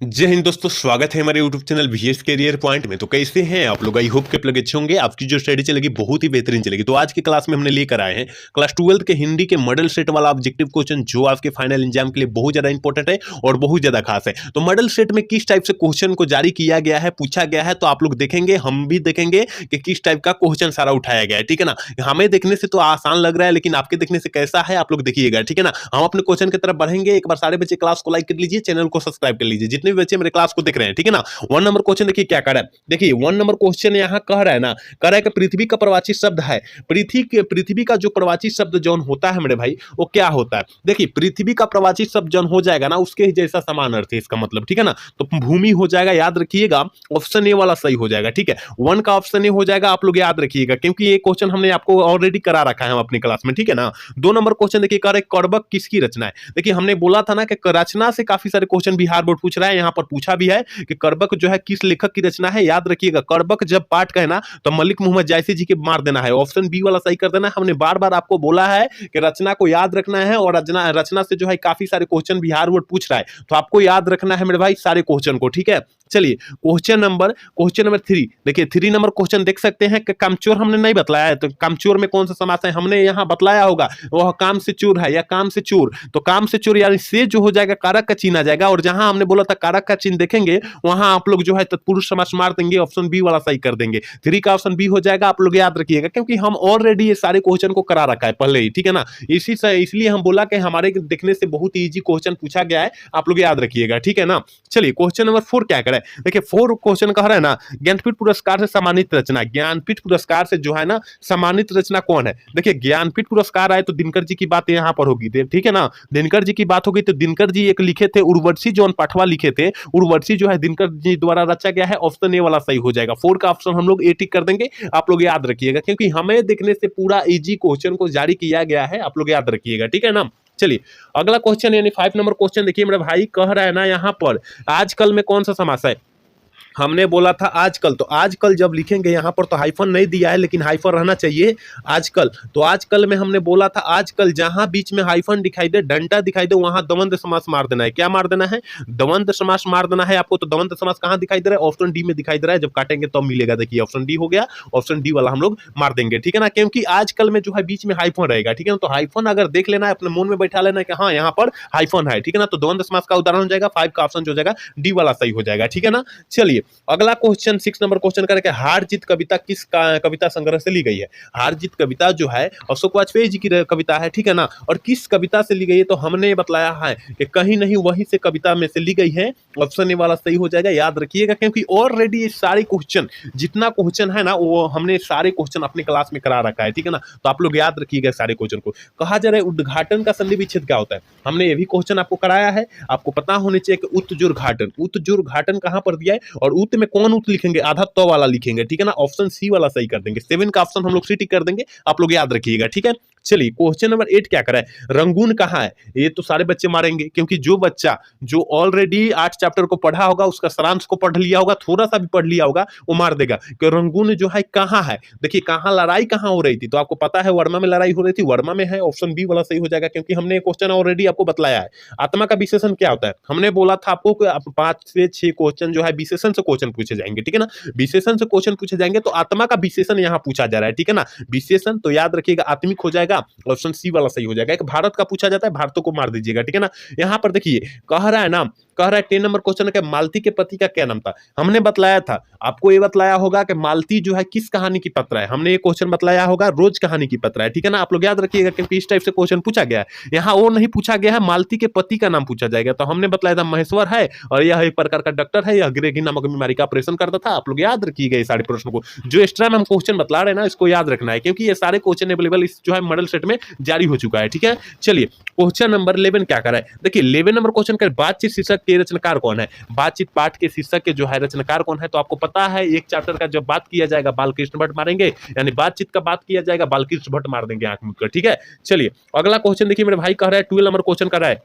जय हिंद दोस्तों, स्वागत है हमारे YouTube channel VS career point में। तो कैसे हैं आप लोग? आई होप के लगे अच्छे होंगे। आपकी जो स्टडी चलेगी बहुत ही बेहतरीन चलेगी। तो आज की क्लास में हमने लेकर आए हैं क्लास 12 के हिंदी के मॉडल सेट वाला ऑब्जेक्टिव क्वेश्चन, जो आपके फाइनल एग्जाम के लिए बहुत ज्यादा इंपॉर्टेंट है और बहुत ज्यादा खास है। तो मॉडल सेट में किस टाइप से क्वेश्चन को जारी किया गया है, पूछा गया है, तो आप लोग देखेंगे, हम भी देखेंगे कि किस टाइप का क्वेश्चन सारा उठाया गया है। ठीक है ना? हमें देखने से तो आसान लग रहा है, लेकिन आपके देखने से कैसा है आप लोग देखिएगा। ठीक है ना? हम अपने क्वेश्चन की तरफ बढ़ेंगे। एक बार सारे बच्चे क्लास को लाइक कर लीजिए, चैनल को सब्सक्राइब कर लीजिए, जितने भी बच्चे मेरे क्लास को देख रहे हैं। ठीक है ना? 1 नंबर क्वेश्चन देखिए क्या कह रहा है। देखिए 1 नंबर क्वेश्चन यहाँ कह रहा है ना, कह रहा है कि पृथ्वी का प्रवाची शब्द है। पृथ्वी का जो प्रवाची शब्द जौन होता है मेरे भाई, वो क्या होता है? देखिए पृथ्वी का प्रवाची शब्द जौन हो जाएगा ना, उसके ही जैसा समान अर्थ है इसका मतलब। ठीक है ना? तो भूमि हो जाएगा, याद रखिएगा। ऑप्शन ए वाला सही हो जाएगा। ठीक है, 1 का ऑप्शन ए हो जाएगा, आप लोग याद रखिएगा, क्योंकि ये क्वेश्चन हमने आपको ऑलरेडी करा रखा है अपनी क्लास में। ठीक है ना? 2 नंबर क्वेश्चन देखिए, कह रहे कर्बक किसकी रचना है। देखिए हमने बोला था ना कि रचना से काफी सारे क्वेश्चन बिहार बोर्ड पूछ रहा है। यहाँ पर पूछा भी है कि कर्बक जो है किस लेखक की रचना है। याद रखिएगा, कर्बक जब पाठ कहे ना, तो मलिक मोहम्मद जायसी जी के मार देना है। ऑप्शन बी वाला सही कर देना है। हमने बार बार आपको बोला है कि रचना को याद रखना है, और रचना से जो है काफी सारे क्वेश्चन बिहार बोर्ड पूछ रहा है, तो आपको याद रखना है मेरे भाई सारे क्वेश्चन को। ठीक है, चलिए क्वेश्चन नंबर 3 देखिए। 3 नंबर क्वेश्चन देख सकते हैं कि कामचोर हमने नहीं बतलाया है, तो कामचोर में कौन सा समास है हमने यहाँ बतलाया होगा, वह काम से चूर है या काम से चूर। तो काम से चूर यानी से जो हो जाएगा कारक का चिन्ह आ जाएगा, और जहां हमने बोला था कारक का चिन्ह देखेंगे, वहां आप लोग जो है तत्पुरुष समास मार देंगे, ऑप्शन बी वाला सही कर देंगे। 3 का ऑप्शन बी हो जाएगा, आप लोग याद रखिएगा, क्योंकि हम ऑलरेडी ये सारे क्वेश्चन को करा रखा है पहले ही। ठीक है ना? इसलिए हम बोला कि हमारे देखने से बहुत इजी क्वेश्चन पूछा गया है, आप लोग याद रखिएगा। ठीक है ना? चलिए क्वेश्चन नंबर 4 क्या करे। देखिए 4 क्वेश्चन कह रहा है ना, ज्ञानपीठ पुरस्कार से सम्मानित रचना। ज्ञानपीठ पुरस्कार से जो है ना सम्मानित रचना कौन है? देखिए ज्ञानपीठ पुरस्कार आए तो दिनकर जी की बात यहाँ पर होगी। ठीक है ना? दिनकर जी की बात होगी, तो दिनकर जी एक लिखे थे, उर्वशी जौन पाठवा लिखे थे, उर्वशी जो है दिनकर जी द्वारा रचा गया है। ऑप्शन ए वाला सही हो जाएगा। 4 का ऑप्शन हम लोग ए टिक कर देंगे, आप लोग याद रखिएगा, क्योंकि हमें देखने से पूरा इजी क्वेश्चन को जारी किया गया है, आप लोग याद रखिएगा। ठीक है ना? चलिए अगला क्वेश्चन यानी 5 नंबर क्वेश्चन देखिए मेरा भाई, कह रहा है ना यहाँ पर आजकल में कौन सा समास है। हमने बोला था आजकल, तो आजकल जब लिखेंगे यहाँ पर तो हाइफन नहीं दिया है, लेकिन हाइफन रहना चाहिए आजकल। तो आजकल में हमने बोला था आजकल, जहां बीच में हाइफन दिखाई दे, डंडा दिखाई दे, वहां द्वंद्व समास मार देना है। क्या मार देना है? द्वंद्व समास मार देना है आपको। तो द्वंद्व समास कहां दिखाई दे रहा है? ऑप्शन डी में दिखाई दे रहा है। जब काटेंगे तब मिलेगा। देखिए ऑप्शन डी हो गया, ऑप्शन डी वाला हम लोग मार देंगे। ठीक है ना? क्योंकि आजकल में जो है बीच में हाइफन रहेगा। ठीक है ना? तो हाइफन अगर देख लेना है, अपने मन में बैठा लेना है कि हाँ यहाँ पर हाइफन है। ठीक है ना? तो द्वंद्व समास का उदाहरण हो जाएगा। 5 का ऑप्शन जो जाएगा डी वाला सही हो जाएगा। ठीक है ना? चलिए अगला क्वेश्चन 6 नंबर क्वेश्चन करके, हार जीत कविता किस कविता संग्रह से ली गई है। हार जीत कविता जो है अशोक वाजपेयी जी की कविता है। ठीक है ना? और किस कविता से ली गई है, तो हमने बताया है कि कहीं नहीं वहीं से कविता में से ली गई है। ऑप्शन ए वाला सही हो जाएगा, याद रखिएगा, क्योंकि ऑलरेडी ये सारे क्वेश्चन, जितना क्वेश्चन है ना, वो हमने सारे क्वेश्चन अपनी क्लास में करा रखा है। ठीक है ना? तो आप लोग याद रखिएगा सारे क्वेश्चन को। कहा जा रहा है उद्घाटन का संधि विच्छेद क्या होता है। हमने ये भी क्वेश्चन आपको कराया है, आपको पता होने चाहिए कि उत्तुर्घाटन, उत्तुर्घाटन कहां पर दिया है, और उत में कौन उत लिखेंगे, आधा तो वाला लिखेंगे। ठीक है ना? ऑप्शन सी वाला सही कर देंगे। 7 का ऑप्शन हम लोग सी टिक कर देंगे, आप लोग याद रखिएगा। ठीक है? चलिए क्वेश्चन नंबर 8 क्या करा है, रंगून कहाँ है। ये तो सारे बच्चे मारेंगे, क्योंकि जो बच्चा जो ऑलरेडी 8 चैप्टर को पढ़ा होगा, उसका सारांश को पढ़ लिया होगा, थोड़ा सा भी पढ़ लिया होगा, वो मार देगा कि रंगून जो है कहाँ है। देखिए कहाँ लड़ाई कहाँ हो रही थी, तो आपको पता है वर्मा में लड़ाई हो रही थी, वर्मा में है। ऑप्शन बी वाला सही हो जाएगा, क्योंकि हमने क्वेश्चन ऑलरेडी आपको बताया है। आत्मा का विशेषण क्या होता है, हमने बोला था आपको कि 5 से 6 क्वेश्चन जो है विशेषण से क्वेश्चन पूछे जाएंगे। ठीक है ना? विशेषण से क्वेश्चन पूछे जाएंगे, तो आत्मा का विशेषण यहाँ पूछा जा रहा है। ठीक है ना? विशेषण तो याद रखिएगा आत्मिक हो जाएगा, ऑप्शन सी वाला सही हो जाएगा। एक भारत का पूछा जाता है, भारतों को मार दीजिएगा। ठीक है ना? यहाँ पर देखिए कह रहा है ना, कह रहा है 10 नंबर क्वेश्चन है, मालती के पति का क्या नाम था। हमने बतलाया था, आपको ये बतलाया होगा कि मालती जो है किस कहानी की पत्र है। हमने ये क्वेश्चन बतलाया होगा, रोज कहानी की पत्र है। ठीक है ना? आप लोग याद रखिएगा, क्योंकि इस टाइप से क्वेश्चन पूछा गया है। यहाँ वो नहीं पूछा गया है, मालती के पति का नाम पूछा जाएगा। तो हमने बतलाया था महेश्वर है, और यह एक प्रकार का डॉक्टर है, यह अंग्रेजी नामक बीमारी का ऑपरेशन करता था। आप लोग याद रखिएगा ये सारे प्रश्नों को, जो एक्स्ट्रा में हम क्वेश्चन बतला रहे हैं ना, इसको याद रखना है, क्योंकि ये सारे क्वेश्चन अवेलेबल इस जो है मॉडल सेट में जारी हो चुका है। ठीक है? चलिए क्वेश्चन नंबर 11 क्या कर रहा है। देखिए 11 नंबर क्वेश्चन का, बातचीत शीर्षक के रचनाकार कौन है। बातचीत पाठ के शीर्षक के जो है रचनाकार कौन है, तो आपको पता है एक चैप्टर का जब बात किया जाएगा बालकृष्ण भट्ट मारेंगे, यानी बातचीत का बात किया जाएगा बालकृष्ण भट्ट मार देंगे आंख मुझकर। ठीक है? चलिए अगला क्वेश्चन देखिए मेरे भाई, कह रहा है 12 नंबर क्वेश्चन कर रहा है,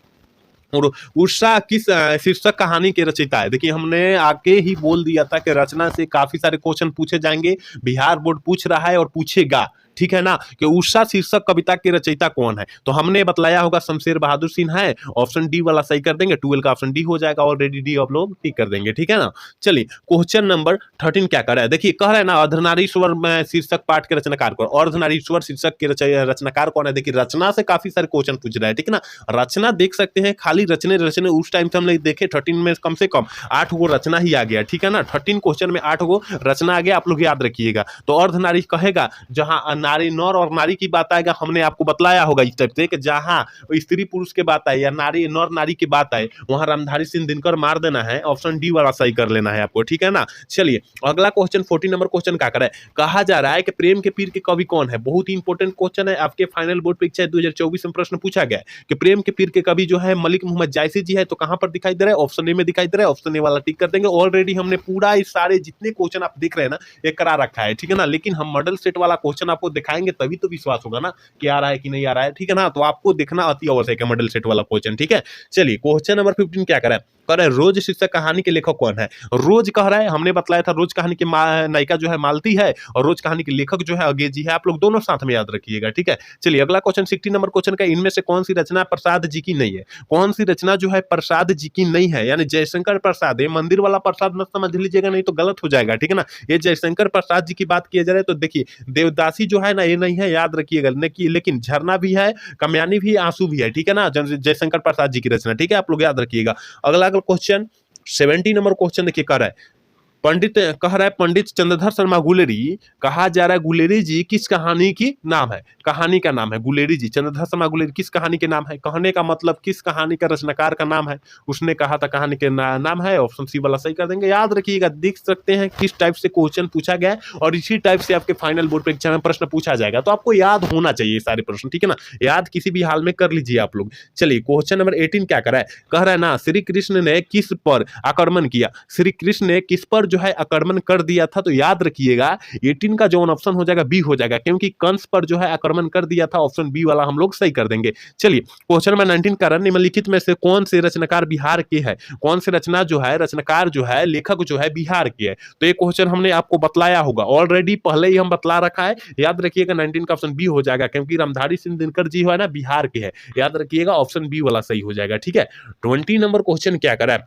और उषा किस शीर्षक कहानी के रचयिता है। देखिए हमने आगे ही बोल दिया था कि रचना से काफी सारे क्वेश्चन पूछे जाएंगे, बिहार बोर्ड पूछ रहा है और पूछेगा। ठीक है ना, कि उषा शीर्षक कविता के रचयिता कौन है, तो हमने बतलाया होगा शमशेर बहादुर सिन्हा है। ऑप्शन डी वाला सही कर देंगे, 12 का ऑप्शन डी हो जाएगा, ऑलरेडी डी आप लोग टिक कर देंगे, ठीक है ना। चलिए क्वेश्चन नंबर 13 क्या कर रहा है, देखिए कह रहा है ना अर्धनारीश्वर में शीर्षक पाठ के रचनाकार कौन, अर्धनारीश्वर शीर्षक के रचनाकार कौन है। देखिए रचना से काफी सारे क्वेश्चन पूछ रहा है, ठीक है ना। रचना देख सकते हैं, खाली रचने रचने उस टाइम से हम लोग देखे 13 में कम से कम 8 गो रचना ही आ गया, ठीक है ना। 13 क्वेश्चन में 8 गो रचना आ गया, आप लोग याद रखिएगा। तो अर्धनारी कहेगा जहां नारी नर और नारी की बात आएगा, हमने आपको बतलाया होगा इस टाइप से कि जहां स्त्री पुरुष के बात आए या नारी नर नारी की बात आए वहां रामधारी सिंह दिनकर मार देना है, ऑप्शन डी वाला सही कर लेना है आपको, ठीक है ना। चलिए अगला क्वेश्चन 14 नंबर क्वेश्चन क्या कर रहा है, कहा जा रहा है कि प्रेम के पीर के कवि कौन है। बहुत ही इंपॉर्टेंट क्वेश्चन है, आपके फाइनल बोर्ड परीक्षा 2024 में प्रश्न पूछा गया है कि प्रेम के पीर के कवि जो है मलिक मोहम्मद जायसी जी है, तो कहां पर दिखाई दे रहा है, ऑप्शन ए में दिखाई दे रहा है, ऑप्शन ए वाला टिक कर देंगे। ऑलरेडी हमने पूरा इस सारे जितने क्वेश्चन आप देख रहे हैं ना ये करा रखा है, ठीक है ना। लेकिन हम मॉडल सेट वाला क्वेश्चन आपको दिखाएंगे तभी तो विश्वास होगा ना कि आ रहा है कि नहीं आ रहा है, ठीक है ना। तो आपको देखना अति आवश्यक है मॉडल सेट वाला क्वेश्चन, ठीक है। चलिए क्वेश्चन नंबर 15 क्या करा है, कह रहा है रोज शीर्षक कहानी के लेखक कौन है। रोज कह रहा है, हमने बताया था रोज कहानी की नायिका जो है मालती है और रोज कहानी के लेखक जो है अंग्रेजी जी है, आप लोग दोनों साथ में याद रखिएगा, ठीक है। चलिए अगला क्वेश्चन 16 नंबर क्वेश्चन का, इनमें से कौन सी रचना प्रसाद जी की नहीं है। कौन सी रचना जो है प्रसाद जी की नहीं है, यानी जयशंकर प्रसाद, ये मंदिर वाला प्रसाद मत समझ लीजिएगा, नहीं तो गलत हो जाएगा, ठीक है ना। ये जयशंकर प्रसाद जी की बात किया जा रहा है, तो देखिए देवदासी जो है ना ये नहीं है, याद रखिएगा। लेकिन झरना भी है, कमयानी भी, आंसू भी है, ठीक है ना, जयशंकर प्रसाद जी की रचना, ठीक है, आप लोग याद रखिएगा। अगला क्वेश्चन 17 नंबर क्वेश्चन देखिए कर रहा है, पंडित कह रहा है पंडित चंद्रधर शर्मा गुलेरी, कहा जा रहा है गुलेरी जी किस कहानी की नाम है, कहानी का नाम है गुलेरी जी, चंद्रधर शर्मा गुलेरी किस कहानी के नाम है, कहने का मतलब किस कहानी का रचनाकार का नाम है, उसने कहा था कहानी के नाम है, ऑप्शन सी वाला सही कर देंगे। याद रखिएगा, देख सकते हैं किस टाइप से क्वेश्चन पूछा गया है और इसी टाइप से आपके फाइनल बोर्ड परीक्षा में प्रश्न पूछा जाएगा, तो आपको याद होना चाहिए सारे प्रश्न, ठीक है ना, याद किसी भी हाल में कर लीजिए आप लोग। चलिए क्वेश्चन नंबर 18 क्या कर रहा है, कह रहा है ना श्री कृष्ण ने किस पर आक्रमण किया, श्री कृष्ण ने किस पर जो है आक्रमण कर दिया था, तो याद रखिएगा 18 का जो ऑप्शन हो जाएगा बी हो जाएगा, क्योंकि कंस पर जो है आक्रमण कर दिया था, ऑप्शन बी वाला हम लोग सही कर देंगे। चलिए क्वेश्चन नंबर 19 का, निम्नलिखित में से कौन से रचनाकार बिहार के है, कौन से रचना जो है रचनाकार जो है लेखक जो है बिहार के है, तो ये क्वेश्चन हमने आपको बतलाया होगा, ऑलरेडी पहले ही हम बतला रखा है, याद रखिएगा 19 का ऑप्शन बी हो जाएगा, क्योंकि रामधारी सिंह दिनकर जी है ना बिहार के है, याद रखिएगा ऑप्शन बी वाला सही हो जाएगा, ठीक है। 20 नंबर क्वेश्चन क्या करा है,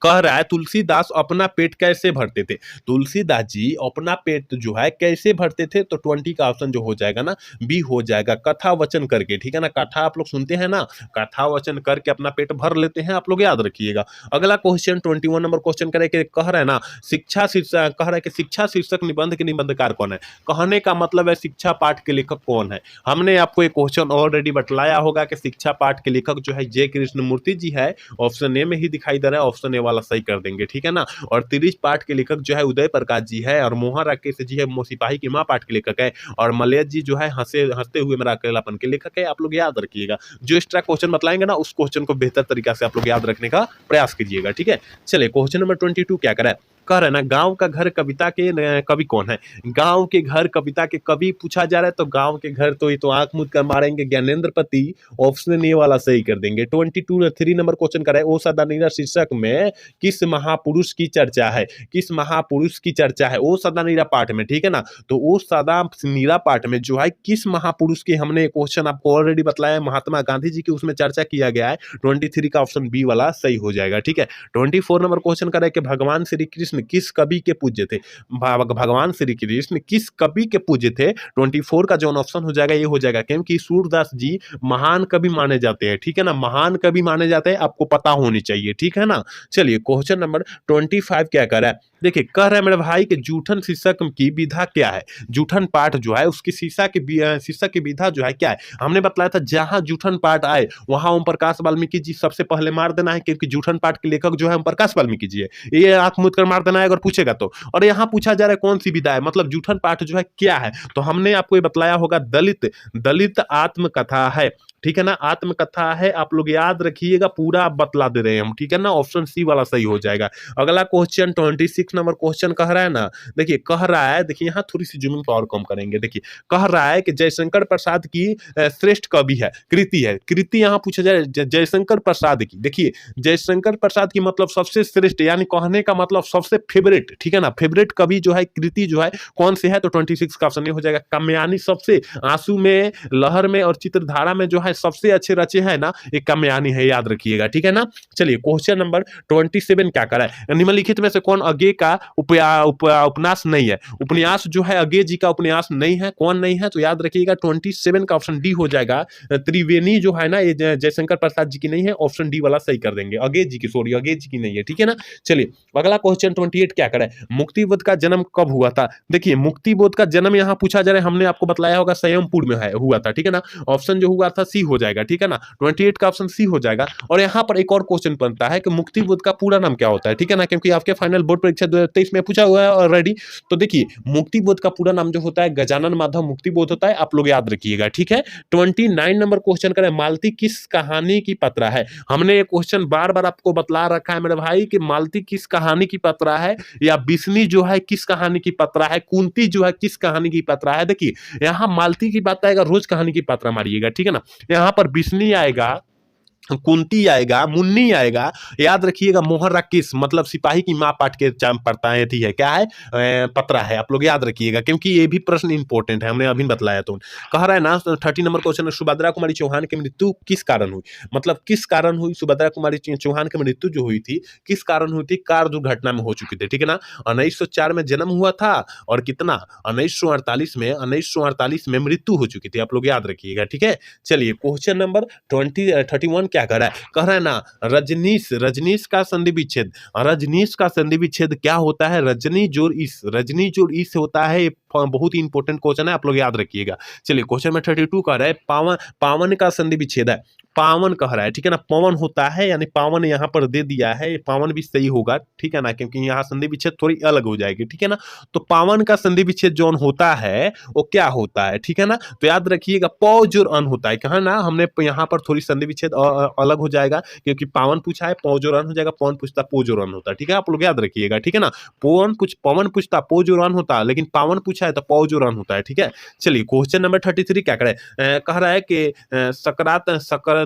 कह रहा है तुलसीदास अपना पेट कैसे भरते थे, तुलसीदास जी अपना पेट जो है कैसे भरते थे, तो 20 का ऑप्शन जो हो जाएगा ना बी हो जाएगा, कथा वचन करके, ठीक है ना, कथा आप लोग सुनते हैं ना, कथा वचन करके अपना पेट भर लेते हैं, आप लोग याद रखिएगा। अगला क्वेश्चन 21 नंबर क्वेश्चन करे कि कह रहा है ना शिक्षा शीर्षक, कह रहा है कि शिक्षा शीर्षक निबंध के निबंधकार कौन है, कहने का मतलब है शिक्षा पाठ के लेखक कौन है। हमने आपको एक क्वेश्चन ऑलरेडी बतलाया होगा कि शिक्षा पाठ के लेखक जो है जय कृष्ण मूर्ति जी है, ऑप्शन ए में ही दिखाई दे रहा है, ऑप्शन ए वाला सही कर देंगे, ठीक है ना। और तिरिश पाठ के लेखक जो है उदय प्रकाश जी है, और मोहन राकेश जी है सिपाही की मां पाठ के लेखक है, और मलयज जी जो है हंसते हुए मेरा अकेलापन के लेखक है, आप लोग याद रखिएगा। जो एक्स्ट्रा क्वेश्चन बतलाएंगे ना उस क्वेश्चन को बेहतर तरीका से आप लोग याद रखने का प्रयास कीजिएगा, ठीक है। चलिए क्वेश्चन नंबर 22 क्या करा है, कह रहा है ना गांव का घर कविता के कवि कौन है, गांव के घर कविता के कवि पूछा जा रहा है, तो गांव के घर तो ये तो आंख मूंद कर मारेंगे ज्ञानेंद्र पति, ऑप्शन ए वाला सही कर देंगे। 3 नंबर क्वेश्चन कर रहा है ओ सदा नीरा शीर्षक में किस महापुरुष की चर्चा है, किस महापुरुष की चर्चा है ओ सदा नीरा पाठ में, ठीक है ना। तो ओ सदा नीरा पाठ में जो है किस महापुरुष की, हमने क्वेश्चन आपको ऑलरेडी बतलाया महात्मा गांधी जी की, उसमें चर्चा किया गया है, 23 का ऑप्शन बी वाला सही हो जाएगा, ठीक है। 24 नंबर क्वेश्चन कर रहा है कि भगवान श्री कृष्ण किस कवि के पूज्य थे, भगवान श्री कृष्ण किस कवि के पूज्य थे, 24 का जो ऑप्शन हो जाएगा ये हो जाएगा, क्योंकि सूरदास जी महान कवि माने जाते हैं, ठीक है ना, महान कवि माने जाते हैं, आपको पता होनी चाहिए, ठीक है ना। चलिए क्वेश्चन नंबर 25 क्या कर रहा है, देखिए कह रहा है मेरे भाई कि जूठन शीर्षक की विधा क्या है, जूठन पाठ जो है उसकी शीर्षक की विधा जो है क्या है, हमने बतलाया था जहां जूठन पाठ आए वहां ओम प्रकाश वाल्मीकि जी सबसे पहले मार देना है, क्योंकि जूठन पाठ के लेखक जो है ओम प्रकाश वाल्मीकि जी है, ये आंख मूंद कर मार देना है अगर पूछेगा तो। और यहाँ पूछा जा रहा है कौन सी विधा है, मतलब जूठन पाठ जो है क्या है, तो हमने आपको ये बतलाया होगा दलित आत्मकथा है, ठीक है ना, आत्मकथा है, आप लोग याद रखिएगा, पूरा बतला दे रहे हैं हम, ठीक है ना, ऑप्शन सी वाला सही हो जाएगा। अगला क्वेश्चन 26 नंबर क्वेश्चन कह रहा है ना, देखिए कह रहा है, देखिए यहाँ थोड़ी सी जूमिंग पावर कम करेंगे, देखिए कह रहा है कि जयशंकर प्रसाद की श्रेष्ठ कवि है, कृति है, कृति यहाँ पूछा जाए जयशंकर प्रसाद की, देखिए जयशंकर प्रसाद की मतलब सबसे श्रेष्ठ, यानी कहने का मतलब सबसे फेवरेट, ठीक है ना, फेवरेट कवि जो है, कृति जो है कौन से है, तो 26 का ऑप्शन ये हो जाएगा। कामयानी सबसे आंसू में, लहर में और चित्रधारा में जो है सबसे अच्छे रचे हैं ना, ये कामयानी है, याद रखिएगा, ठीक है ना। चलिए क्वेश्चन नंबर 27 क्या करा है, निम्नलिखित में से कौन अज्ञे का उपन्यास नहीं है, उपन्यास जो है अज्ञे जी का उपन्यास नहीं है, कौन नहीं है, तो याद रखिएगा 27 का ऑप्शन डी हो जाएगा। त्रिवेणी जो है ना, ये जयशंकर प्रसाद जी की नहीं है, ऑप्शन डी वाला सही कर देंगे, अज्ञे जी की, सॉरी अज्ञे जी की नहीं है, ठीक है ना। चलिए अगला क्वेश्चन 28 क्या करें, मुक्तिबोध का जन्म कब हुआ था, देखिए मुक्तिबोध का जन्म यहाँ पूछा जा रहा है, हमने आपको बताया होगा संयमपुर में है हुआ था, ठीक है ना, ऑप्शन जो हुआ था सी हो जाएगा, ठीक है ना, 28 का ऑप्शन सी हो जाएगा। और यहाँ पर एक और क्वेश्चन बनता है कि मुक्तिबोध का पूरा नाम क्या होता है, ठीक है ना, क्योंकि आपके फाइनल बोर्ड परीक्षा 2023 में पूछा हुआ है ऑलरेडी। तो देखिए मुक्तिबोध का पूरा नाम जो होता है गजानन माधव मुक्तिबोध होता है, आप लोग याद रखिएगा, ठीक है। 29 नंबर क्वेश्चन करें, मालती किस कहानी की पत्रा है, हमने ये क्वेश्चन बार बार आपको बतला रखा है मेरे भाई कि मालती किस कहानी की पत्रा है, या बिस्नी जो है किस कहानी की पत्रा है, कुंती जो है किस कहानी की पत्रा है। देखिए यहाँ मालती की बात आएगा, रोज कहानी की पत्रा मारिएगा, ठीक है ना, यहाँ पर बिस्नी आएगा, कुंती आएगा, मुन्नी आएगा, याद रखिएगा, मोहर राकेश मतलब सिपाही की माँ पाठ के पढ़ता है, थी है क्या है, पत्रा है, आप लोग याद रखिएगा, क्योंकि ये भी प्रश्न इंपॉर्टेंट है, हमने अभी बतलाया। तो कह रहा है ना 30 नंबर क्वेश्चन, सुभद्रा कुमारी चौहान की मृत्यु किस कारण हुई, मतलब किस कारण हुई, सुभद्रा कुमारी चौहान की मृत्यु जो हुई थी किस कारण हुई थी, कार दुर्घटना में हो चुकी थी, ठीक है ना। 1904 में जन्म हुआ था और कितना 1948 में मृत्यु हो चुकी थी, आप लोग याद रखिएगा, ठीक है। चलिए क्वेश्चन नंबर 31 क्या कह रहा है ना, रजनीश का संधि विच्छेद, रजनीश का संधि विच्छेद क्या होता है, रजनी जोड़ इस, रजनी जोड़ इस होता है, बहुत ही इंपॉर्टेंट क्वेश्चन है, आप लोग याद रखिएगा। चलिए क्वेश्चन में 32 कह रहा है, पावन का संधि विच्छेद है, पावन कह रहा है, ठीक है ना, पवन होता है, यानी पावन यहाँ पर दे दिया है, पावन भी सही होगा, ठीक है ना, क्योंकि यहाँ संधि विच्छेद थोड़ी अलग हो जाएगी, ठीक है ना। तो पावन का संधि विच्छेद जो होता है वो क्या होता है, ठीक है ना, तो याद रखिएगा पौज और अन होता है, कहा ना हमने यहाँ पर थोड़ी संधि विच्छेद अलग हो जाएगा, क्योंकि पावन पूछा है पौज और अन हो जाएगा, पवन पूछता पोज और अन होता है, ठीक है, आप लोग याद रखिएगा, ठीक है ना। पवन पूछता पोज और अन होता, लेकिन पावन पूछा है तो पौज और अन होता है, ठीक है। चलिए क्वेश्चन नंबर 33 क्या करे, कह रहा है कि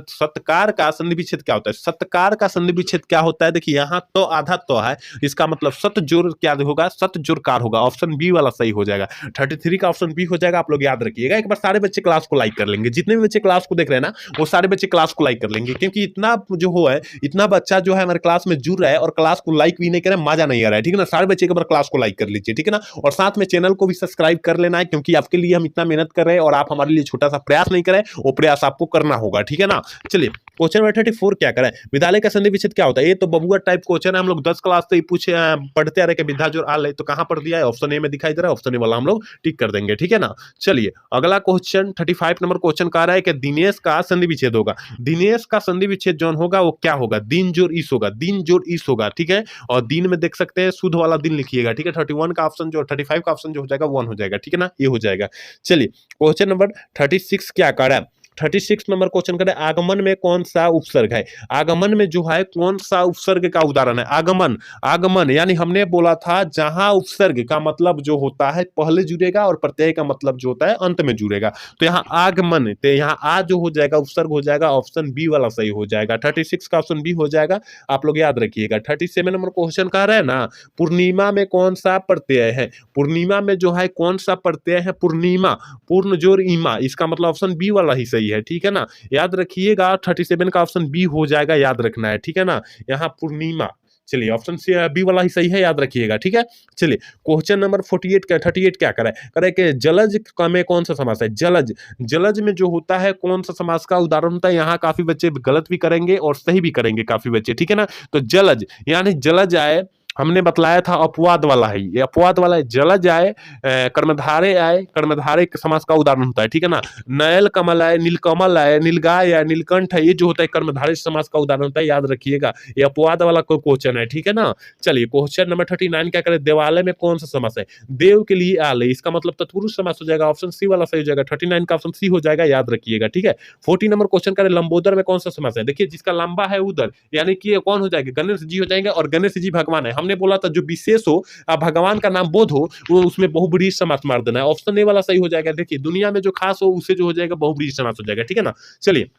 सत्कार का संधि विच्छेद क्या होता है, सत्कार का संधि विच्छेद क्या होता है, देखिए यहाँ तो आधा तो है, इसका मतलब सत जोड़ क्या होगा, सत जोड़ कार होगा, ऑप्शन बी वाला सही हो जाएगा, 33 का ऑप्शन बी हो जाएगा, आप लोग याद रखिएगा। एक बार सारे बच्चे क्लास को लाइक कर लेंगे, जितने भी बच्चे क्लास को देख रहे हैं ना वो सारे बच्चे क्लास को लाइक कर लेंगे, क्योंकि इतना जो हो है, इतना बच्चा जो है हमारे क्लास में जुड़ रहा है और क्लास को लाइक भी नहीं कर रहा है, मजा नहीं आ रहा है, ठीक है ना। सारे बच्चे एक बार क्लास को लाइक कर लीजिए, ठीक है ना, और साथ में चैनल को भी सब्सक्राइब कर लेना है, क्योंकि आपके लिए हम इतना मेहनत कर रहे हैं और आप हमारे लिए छोटा सा प्रयास नहीं करें, वो प्रयास आपको करना होगा, ठीक है ना। चलिए क्वेश्चन नंबर 34 क्या करें, विद्यालय का संधि विच्छेद क्या होता है, ये तो बबुआ टाइप क्वेश्चन है, हम लोग 10 क्लास से ही पूछे पढ़ते आ रहे कि विद्या जोड़ आल है, तो कहां पर दिया है, ऑप्शन ए में दिखाई दे रहा है, ऑप्शन ए वाला हम लोग टिक कर देंगे, ठीक है ना। चलिए अगला क्वेश्चन 35 नंबर क्वेश्चन कह रहा है कि दिनेश का संधि विच्छेद होगा, दिनेश का संधि विच्छेद जो होगा वो क्या होगा, दिन जोड़ इस होगा, दिन जोड़ इस होगा, ठीक है, और दिन में देख सकते हैं शुद्ध वाला दिन लिखिएगा, ठीक है। 31 का ऑप्शन जो 35 का ऑप्शन जो हो जाएगा 1 हो जाएगा, ठीक है ना, ये हो जाएगा। चलिए क्वेश्चन नंबर 36 क्या कह रहा है, 36 नंबर क्वेश्चन करें, आगमन में कौन सा उपसर्ग है, आगमन में जो है कौन सा उपसर्ग का उदाहरण है, आगमन, आगमन यानी हमने बोला था जहां उपसर्ग का मतलब जो होता है पहले जुड़ेगा और प्रत्यय का मतलब जो होता है अंत में जुड़ेगा, तो यहाँ आगमन, तो यहाँ आ जो हो जाएगा उपसर्ग हो जाएगा, ऑप्शन बी वाला सही हो जाएगा, 36 का ऑप्शन बी हो जाएगा, आप लोग याद रखिएगा। 37 नंबर क्वेश्चन कह रहा है ना, पूर्णिमा में कौन सा प्रत्यय है, पूर्णिमा में जो है कौन सा प्रत्यय है, पूर्णिमा, पूर्ण जोड़ ईमा, इसका मतलब ऑप्शन बी वाला ही सही है, ठीक है ना, याद रखिएगा। 37 का ऑप्शन बी हो जाएगा, याद रखना है, ठीक है ना, यहाँ पूर्णिमा, चलिए ऑप्शन सी बी वाला ही सही है, याद रखिएगा, ठीक है। चलिए क्वेश्चन नंबर 38 क्या करे कि जलज में कौन सा समास है, जलज, जलज में जो होता है कौन सा समास का उदाहरण होता है, यहाँ काफी बच्चे गलत भी करेंगे और सही भी करेंगे काफी बच्चे, ठीक है ना। तो जलज यानी जलज आए, हमने बतलाया था अपवाद वाला है, ये अपवाद वाला है। जलज आए, कर्मधारय आए, कर्मधारय समास का उदाहरण होता है, ठीक है ना। नयल कमल आए, नीलकमल आए, नीलगाय आए, नीलकंठ है, ये जो होता है कर्मधारय समास का उदाहरण होता है, याद रखिएगा। ये अपवाद वाला कोई क्वेश्चन है, ठीक है ना। चलिए क्वेश्चन नंबर 39 क्या करें, देवालय में कौन सा समास है, देव के लिए आलय, इसका मतलब तत्पुरुष समास हो जाएगा, ऑप्शन सी वाला सही हो जाएगा, 39 का ऑप्शन सी हो जाएगा, याद रखिएगा, ठीक है। 40 नंबर क्वेश्चन करें, लंबोदर में कौन सा समास है, देखिए जिसका लंबा है उदर, यानी कि ये कौन हो जाएगा, गणेश जी हो जाएंगे, और गणेश जी भगवान है। हमने बोला था जो विशेष हो, भगवान का नाम बोध हो, वो उसमें बहुब्रीहि समास मार देना है, ऑप्शन ए वाला सही हो जाएगा। देखिए दुनिया में जो खास हो उसे जो हो जाएगा बहुब्रीहि समास हो जाएगा, ठीक है ना। चलिए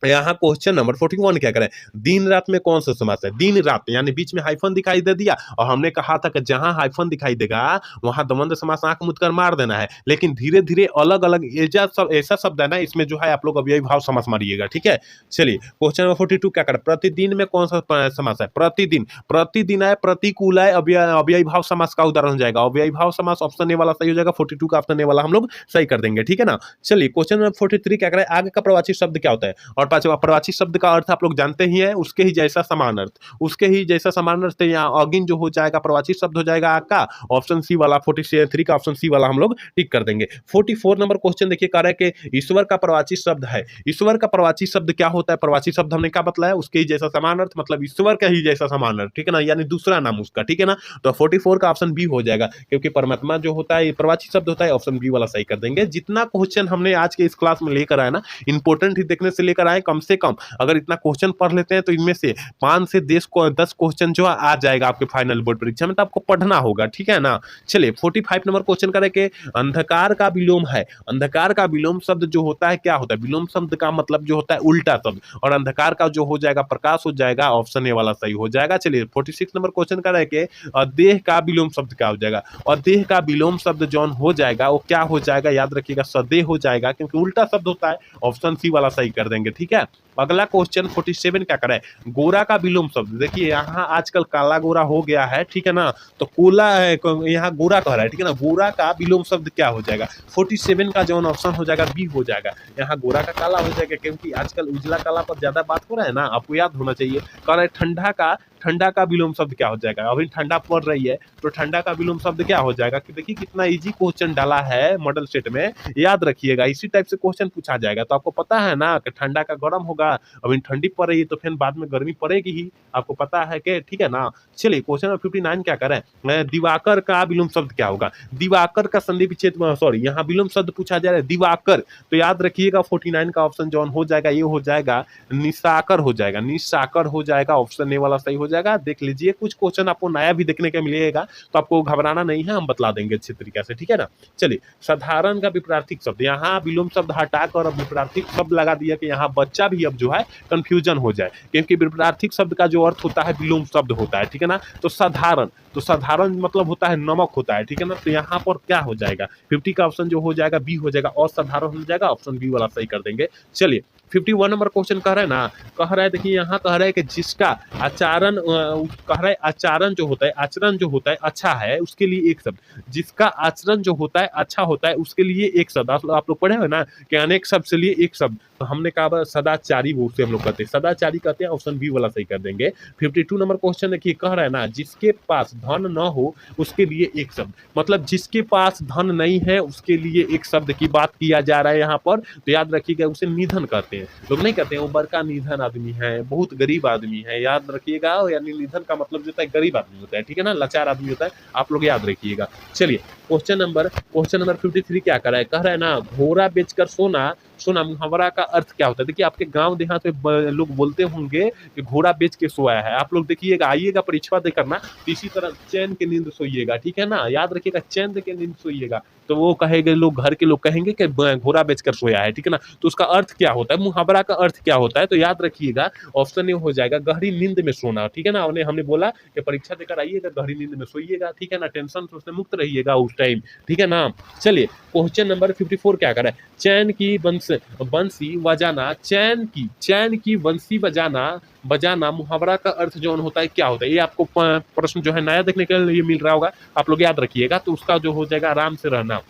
यहाँ क्वेश्चन नंबर 41 क्या करें, दिन रात में कौन सा समास है, दिन रात यानी बीच में हाइफन दिखाई दे दिया, और हमने कहा था कि जहां हाइफन दिखाई देगा वहां द्वंद्व समास आंख मूंद कर मार देना है, लेकिन धीरे धीरे अलग अलग ऐसा शब्द है ना, इसमें जो है आप लोग अव्ययी भाव समास मारिएगा, ठीक है। चलिए क्वेश्चन नंबर 42 क्या करें, प्रतिदिन में कौन सा समास है, प्रतिदिन, प्रतिदिन है, प्रतिकूल है, अव्ययी भाव समास का उदाहरण हो जाएगा, अव्ययी भाव समास ऑप्शन ए वाला सही हो जाएगा, 42 का ऑप्शन ए वाला हम लोग सही कर देंगे, ठीक है ना। चलिए क्वेश्चन नंबर 43 क्या करें, आगे का प्रवाची शब्द क्या होता है, और पांचवा प्रवाची शब्द का अर्थ आप लोग जानते ही हैं, उसके ही जैसा समान अर्थ, उसके ही जैसा समान अर्थ, यहाँ अगिन जो हो जाएगा प्रवाची शब्द हो जाएगा आपका ऑप्शन सी वाला, 43 का ऑप्शन सी वाला हम लोग टिक कर देंगे। 44 नंबर क्वेश्चन देखिए कह रहा है कि ईश्वर का प्रवाची शब्द है, ईश्वर का प्रवाची शब्द क्या होता है, प्रवाची शब्द हमने क्या बतलाया, उसके ही जैसा समान अर्थ, मतलब ईश्वर का ही जैसा समान अर्थ, ठीक है ना, यानी दूसरा नाम उसका, ठीक है ना। तो 44 का ऑप्शन बी हो जाएगा, क्योंकि परमात्मा जो होता है प्रवाची शब्द होता है, ऑप्शन बी वाला सही कर देंगे। जितना क्वेश्चन हमने आज के इस क्लास में लेकर आए ना, इंपोर्टेंट ही देखने से लेकर आए, कम से कम अगर इतना क्वेश्चन पढ़ लेते हैं तो इनमें से 5 से 10 क्वेश्चन जो आ जाएगा आपके फाइनल बोर्ड परीक्षा में, तो आपको पढ़ना होगा, ठीक है ना। चलिए 45 नंबर क्वेश्चन करें कि अंधकार का विलोम है, अंधकार का विलोम शब्द जो होता है क्या होता है, विलोम शब्द का मतलब जो होता है उल्टा शब्द, और अंधकार का जो हो जाएगा प्रकाश हो जाएगा, ऑप्शन ए वाला सही हो जाएगा। चलिए 46 नंबर क्वेश्चन करें कि देह का विलोम शब्द क्या हो जाएगा, और देह का विलोम शब्द जौन हो जाएगा वो क्या हो जाएगा, याद रखिएगा सदेह हो जाएगा, क्योंकि उल्टा शब्द होता है, ऑप्शन सी वाला सही कर देंगे, ठीक है। अगला क्वेश्चन 47 क्या करें, गोरा का विलोम शब्द, देखिए यहाँ आजकल काला गोरा हो गया है, ठीक है ना, तो कोला है यहाँ गोरा कह रहा है, ठीक है ना, गोरा का विलोम शब्द क्या हो जाएगा, 47 का जो ऑप्शन हो जाएगा बी हो जाएगा, यहाँ गोरा का काला हो जाएगा, क्योंकि आजकल उजला काला पर ज्यादा बात हो रहा है ना, आपको याद होना चाहिए। कह रहा है ठंडा का विलोम शब्द क्या हो जाएगा, अभी ठंडा पड़ रही है तो ठंडा का विलोम शब्द क्या हो जाएगा, कि देखिए कितना इजी क्वेश्चन डाला है मॉडल सेट में, याद रखिएगा, इसी टाइप से क्वेश्चन पूछा जाएगा। तो आपको पता है ना कि ठंडा का गर्म होगा, अभी ठंडी पड़ रही है तो फिर बाद में गर्मी पड़ेगी ही, आपको पता है कि, ठीक है ना। चलिए क्वेश्चन नंबर 59 क्या करें, दिवाकर का विलोम शब्द क्या होगा, दिवाकर का संधि विच्छेद, सॉरी यहाँ विलोम शब्द पूछा जा रहा है दिवाकर, तो याद रखिएगा 49 का ऑप्शन जो हो जाएगा ये हो जाएगा निशाकर हो जाएगा, निशाकर हो जाएगा, ऑप्शन ए वाला सही हो जाएगा। देख लीजिए कुछ क्वेश्चन आपको नया भी देखने को मिलेगा, तो आपको घबराना नहीं है, हम बतला देंगे अच्छे तरीके से, ठीक है ना। चलिए साधारण का विपरीत शब्द, यहाँ विलोम शब्द हटाकर अब विपरीत शब्द लगा दिया कि यहाँ बच्चा भी अब जो है कंफ्यूजन हो जाए, क्योंकि विपरीत शब्द का जो अर्थ होता है विलोम शब्द होता है, ठीक है ना। तो साधारण मतलब होता है नमक होता है, ठीक है ना, तो यहाँ पर क्या हो जाएगा, 50 का ऑप्शन जो हो जाएगा बी हो जाएगा, और साधारण हो जाएगा, ऑप्शन बी वाला सही कर देंगे। चलिए 51 नंबर क्वेश्चन कह रहा है ना, कह रहा है देखिए यहाँ कह रहा है कि जिसका आचरण कह रहा है आचरण जो होता है, आचरण जो होता है अच्छा है उसके लिए एक शब्द, जिसका आचरण जो होता है अच्छा होता है उसके लिए एक शब्द, आप लोग पढ़े हो ना कि अनेक शब्द से लिए एक शब्द, तो हमने कहा सदाचारी वो से हम लोग कहते हैं, सदाचारी कहते हैं, ऑप्शन बी वाला सही कर देंगे। 52 नंबर क्वेश्चन देखिए कह रहा है ना, जिसके पास धन न हो उसके लिए एक शब्द, मतलब जिसके पास धन नहीं है उसके लिए एक शब्द की बात किया जा रहा है यहाँ पर, तो याद रखिएगा उसे निधन कहते हैं, लोग नहीं कहते हैं वो बड़का निधन आदमी है, बहुत गरीब आदमी है, याद रखिएगा, यानी निधन का मतलब जो होता है गरीब आदमी होता है, ठीक है ना, लाचार आदमी होता है, आप लोग याद रखिएगा। चलिए क्वेश्चन नंबर 53 क्या कर रहा है, कह रहा है ना घोड़ा बेचकर सोना मुहावरा का अर्थ क्या होता है। देखिए आपके गांव देहात में लोग बोलते होंगे कि घोड़ा बेच के सोया है, आप लोग देखिएगा आइएगा परीक्षा दे करना, तो इसी तरह चैन के नींद सोइएगा, ठीक है ना, याद रखिएगा चैन के नींद सोइएगा, तो वो कहेंगे लोग, घर के लोग कहेंगे कि घोड़ा बेचकर सोया है, ठीक है ना, तो उसका अर्थ क्या होता है, मुहावरा का अर्थ क्या होता है, तो याद रखिएगा ऑप्शन ए हो जाएगा गहरी नींद में सोना, ठीक है ना, उन्हें हमने बोला कि परीक्षा देकर आइएगा गहरी नींद में सोइएगा, ठीक है ना, टेंशन से मुक्त रहिएगा उस टाइम, ठीक है ना। चलिए क्वेश्चन नंबर 54 क्या कर रहा है, चैन की बंसी बजाना, चैन की बंसी बजाना मुहावरा का अर्थ जो होता है क्या होता है, ये आपको प्रश्न जो है नया देखने के लिए मिल रहा होगा, आप लोग याद रखिएगा, तो उसका जो हो जाएगा आराम से रहना,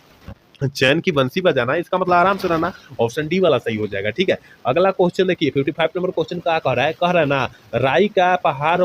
चैन की बंसी बजाना, इसका मतलब आराम से रहना। ऑप्शन डी वाला सही हो जाएगा। ठीक है, अगला क्वेश्चन देखिए 55 नंबर क्वेश्चन क्या कह रहा है ना, राई का पहाड़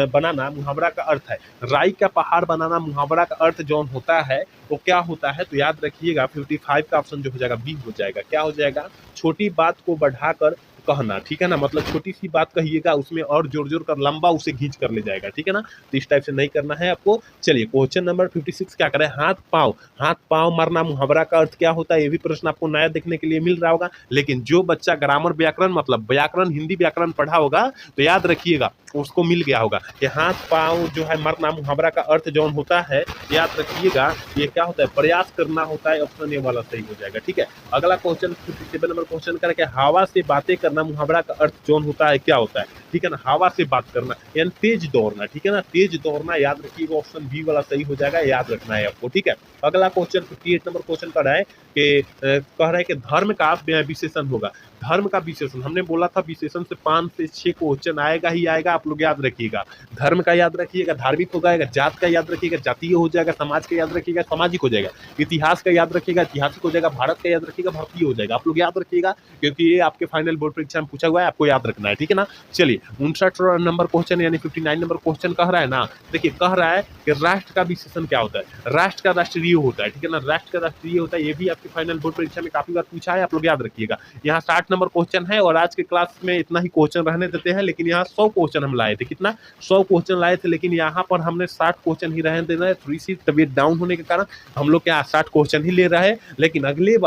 बनाना मुहावरा का अर्थ है। राई का पहाड़ बनाना मुहावरा का अर्थ जो होता है वो क्या होता है, तो याद रखिएगा 55 का ऑप्शन जो हो जाएगा बी हो जाएगा। क्या हो जाएगा, छोटी बात को बढ़ाकर कहना। ठीक है ना, मतलब छोटी सी बात कहिएगा उसमें और जोर जोर कर लंबा उसे खींच कर ले जाएगा। ठीक है ना, तो इस टाइप से नहीं करना है आपको। चलिए क्वेश्चन नंबर 56 क्या करें, हाथ पांव मारना मुहावरा का अर्थ क्या होता है, ये भी प्रश्न आपको नया देखने के लिए मिल रहा होगा। लेकिन जो बच्चा ग्रामर व्याकरण मतलब व्याकरण हिंदी व्याकरण पढ़ा होगा तो याद रखिएगा उसको मिल गया होगा कि हाथ पांव जो है मारना मुहावरा का अर्थ जो होता है, याद रखिएगा ये क्या होता है, प्रयास करना होता है। ऑप्शन ए वाला सही हो जाएगा। ठीक है, अगला क्वेश्चन 57 नंबर क्वेश्चन करके हवा से बातें करना मुहावरा का अर्थ जो होता है क्या होता है। ठीक है ना, हवा से बात करना यानी तेज दौड़ना। ठीक है ना, तेज दौड़ना याद रखिएगा, ऑप्शन बी वाला सही हो जाएगा, याद रखना है आपको। ठीक है, अगला क्वेश्चन 58 नंबर क्वेश्चन कर रहा है कि कह रहा है कि धर्म का विशेषण होगा। धर्म का विशेषण हमने बोला था विशेषण से 5 से 6 क्वेश्चन आएगा ही आएगा, आप लोग याद रखिएगा। धर्म का याद रखिएगा, धार्मिक हो जाएगा। जात का याद रखिएगा, जातीय हो जाएगा। समाज का याद रखिएगा, सामाजिक हो जाएगा। इतिहास का याद रखिएगा, ऐतिहासिक हो जाएगा। भारत का याद रखिएगा, भारतीय हो जाएगा। आप लोग याद रखिएगा क्योंकि ये आपके फाइनल बोर्ड परीक्षा में पूछा हुआ है, आपको याद रखना है। ठीक है ना, चलिए 59 नंबर क्वेश्चन यानी 59 नंबर क्वेश्चन कह रहा है ना, देखिए कह रहा है कि राष्ट्र का विशेषण क्या होता है। राष्ट्र का राष्ट्रीय होता है। ठीक है ना, राष्ट्र का राष्ट्रीय होता है, ये भी आपके फाइनल बोर्ड परीक्षा में काफी बार पूछा है, आप लोग याद रखिएगा। यहाँ 60 नंबर क्वेश्चन है और आज के क्लास में इतना ही क्वेश्चन रहने देते हैं, लेकिन यहाँ 100 क्वेश्चन हम लाए थे। कितना, 100 क्वेश्चन लाए थे, लेकिन यहाँ पर हमने 60 क्वेश्चन ही रहने देना है। थोड़ी सी तबीयत डाउन होने के कारण हम लोग क्या 60 क्वेश्चन ही ले रहे हैं, लेकिन अगले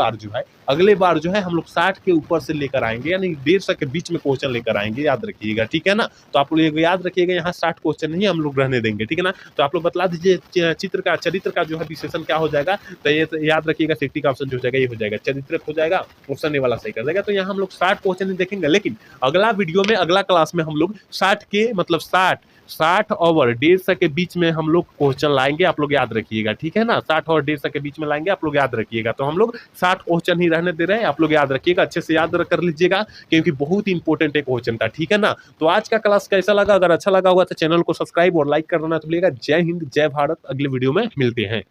बार जो है हम लोग 60 के ऊपर से लेकर आएंगे, यानी 150 के बीच में क्वेश्चन लेकर आएंगे, याद रखिएगा। ठीक है ना, तो आप लोग याद रखिएगा यहाँ 60 क्वेश्चन नहीं हम लोग रहने देंगे। ठीक है ना, तो आप लोग बतला दीजिए चरित्र का जो है विशेषण क्या हो जाएगा, तो ये याद रखिएगा सेफ्टी का ऑप्शन जो हो जाएगा ये हो जाएगा, चरित्रक हो जाएगा, ऑप्शन ए वाला सही कर देगा। तो यहाँ हम लोग 60 क्वेश्चन नहीं देखेंगे, लेकिन अगला वीडियो में अगला क्लास में हम लोग 60 के मतलब 60 और 150 के बीच में हम लोग क्वेश्चन लाएंगे, आप लोग याद रखिएगा। ठीक है ना, 60 और 150 के बीच में लाएंगे, आप लोग याद रखिएगा। तो हम लोग 60 क्वेश्चन ही रहने दे रहे हैं, आप लोग याद रखिएगा, अच्छे से याद कर लीजिएगा क्योंकि बहुत ही इंपॉर्टेंट एक क्वेश्चन था। ठीक है ना, तो आज का क्लास कैसा लगा, अगर अच्छा लगा होगा तो चैनल को सब्सक्राइब और लाइक करना ना भूलिएगा। जय हिंद, जय भारत, अगले वीडियो में मिलते हैं।